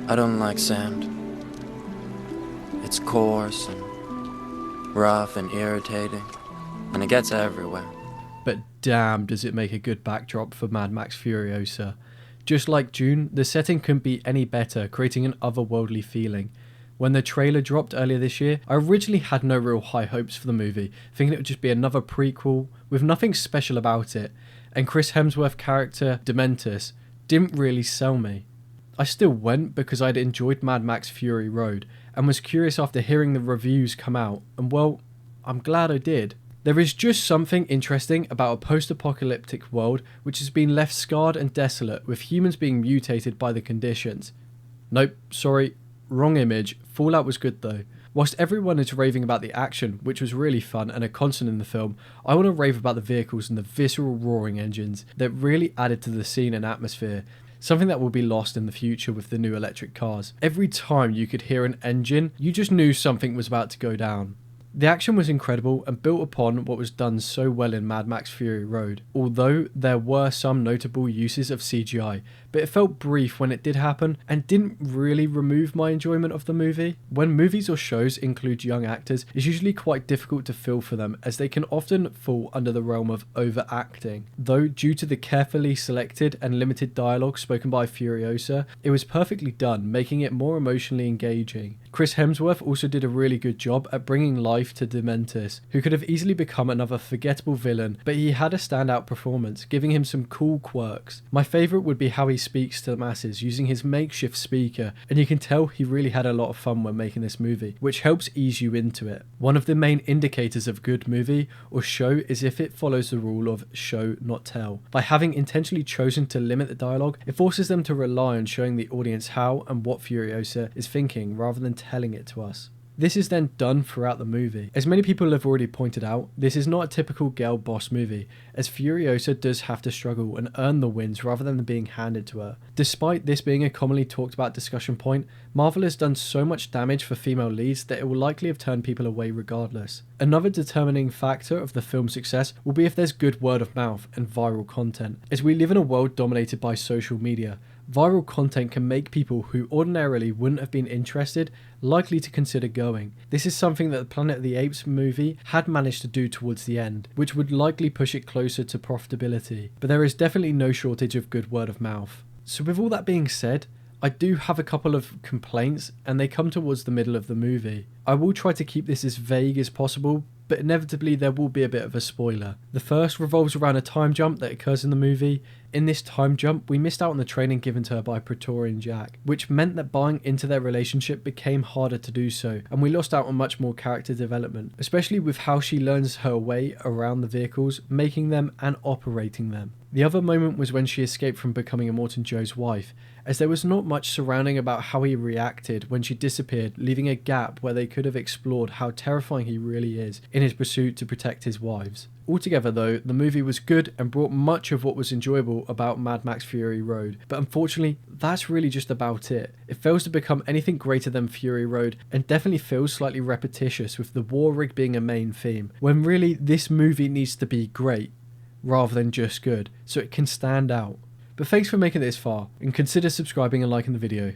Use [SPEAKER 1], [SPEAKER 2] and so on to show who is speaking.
[SPEAKER 1] I don't like sand. It's coarse and rough and irritating, and it gets everywhere.
[SPEAKER 2] But damn does it make a good backdrop for Mad Max Furiosa. Just like Dune, the setting couldn't be any better, creating an otherworldly feeling. When the trailer dropped earlier this year, I originally had no real high hopes for the movie, thinking it would just be another prequel with nothing special about it, and Chris Hemsworth's character, Dementus, didn't really sell me. I still went because I'd enjoyed Mad Max Fury Road, and was curious after hearing the reviews come out, and well, I'm glad I did. There is just something interesting about a post-apocalyptic world which has been left scarred and desolate, with humans being mutated by the conditions. Nope, sorry, wrong image. Fallout was good though. Whilst everyone is raving about the action, which was really fun and a constant in the film, I want to rave about the vehicles and the visceral roaring engines that really added to the scene and atmosphere. Something that will be lost in the future with the new electric cars. Every time you could hear an engine, you just knew something was about to go down. The action was incredible and built upon what was done so well in Mad Max Fury Road, although there were some notable uses of CGI, but it felt brief when it did happen and didn't really remove my enjoyment of the movie. When movies or shows include young actors, it's usually quite difficult to feel for them, as they can often fall under the realm of overacting. Though due to the carefully selected and limited dialogue spoken by Furiosa, it was perfectly done, making it more emotionally engaging. Chris Hemsworth also did a really good job at bringing life to Dementus, who could have easily become another forgettable villain, but he had a standout performance, giving him some cool quirks. My favourite would be how he speaks to the masses using his makeshift speaker, and you can tell he really had a lot of fun when making this movie, which helps ease you into it. One of the main indicators of good movie or show is if it follows the rule of show not tell. By having intentionally chosen to limit the dialogue, it forces them to rely on showing the audience how and what Furiosa is thinking rather than telling it to us. This is then done throughout the movie. As many people have already pointed out, this is not a typical girl boss movie, as Furiosa does have to struggle and earn the wins rather than being handed to her. Despite this being a commonly talked about discussion point, Marvel has done so much damage for female leads that it will likely have turned people away regardless. Another determining factor of the film's success will be if there's good word of mouth and viral content. As we live in a world dominated by social media, viral content can make people who ordinarily wouldn't have been interested likely to consider going. This is something that the Planet of the Apes movie had managed to do towards the end, which would likely push it closer to profitability, but there is definitely no shortage of good word of mouth. So with all that being said, I do have a couple of complaints, and they come towards the middle of the movie. I will try to keep this as vague as possible, but inevitably there will be a bit of a spoiler. The first revolves around a time jump that occurs in the movie. In this time jump, we missed out on the training given to her by Praetorian Jack, which meant that buying into their relationship became harder to do so, and we lost out on much more character development, especially with how she learns her way around the vehicles, making them and operating them. The other moment was when she escaped from becoming Immortan Joe's wife, as there was not much surrounding about how he reacted when she disappeared, leaving a gap where they could have explored how terrifying he really is in his pursuit to protect his wives. Altogether though, the movie was good and brought much of what was enjoyable about Mad Max Fury Road, but unfortunately, that's really just about it. It fails to become anything greater than Fury Road, and definitely feels slightly repetitious with the war rig being a main theme, when really this movie needs to be great, rather than just good, so it can stand out. But thanks for making it this far, and consider subscribing and liking the video.